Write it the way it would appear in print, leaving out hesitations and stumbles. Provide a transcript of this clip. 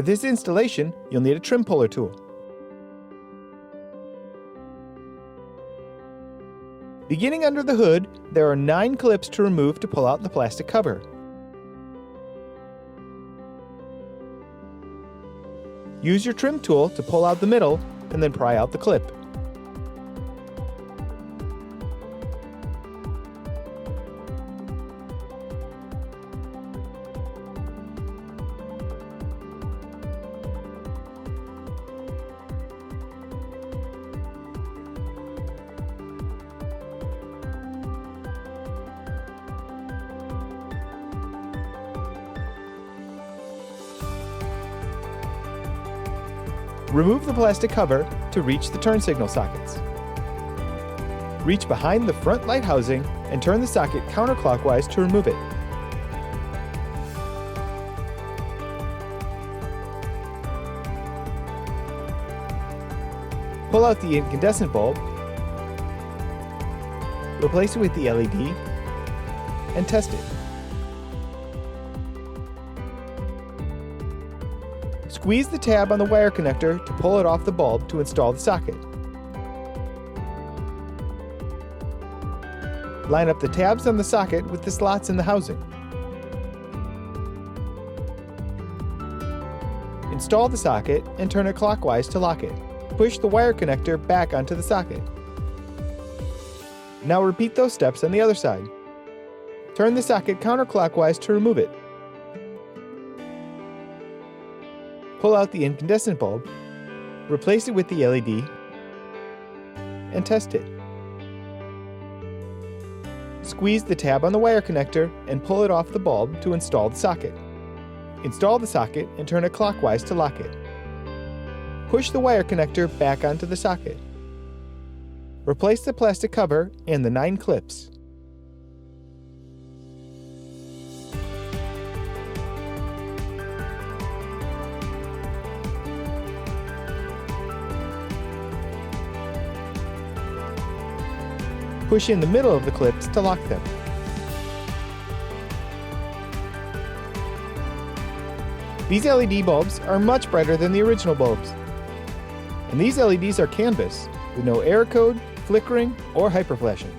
For this installation, you'll need a trim puller tool. Beginning under the hood, there are 9 clips to remove to pull out the plastic cover. Use your trim tool to pull out the middle and then pry out the clip. Remove the plastic cover to reach the turn signal sockets. Reach behind the front light housing and turn the socket counterclockwise to remove it. Pull out the incandescent bulb, replace it with the LED, and test it. Squeeze the tab on the wire connector to pull it off the bulb to install the socket. Line up the tabs on the socket with the slots in the housing. Install the socket and turn it clockwise to lock it. Push the wire connector back onto the socket. Now repeat those steps on the other side. Turn the socket counterclockwise to remove it. Pull out the incandescent bulb, replace it with the LED, and test it. Squeeze the tab on the wire connector and pull it off the bulb to install the socket. Install the socket and turn it clockwise to lock it. Push the wire connector back onto the socket. Replace the plastic cover and the 9 clips. Push in the middle of the clips to lock them. These LED bulbs are much brighter than the original bulbs. And these LEDs are canvas, with no error code, flickering, or hyperflashing.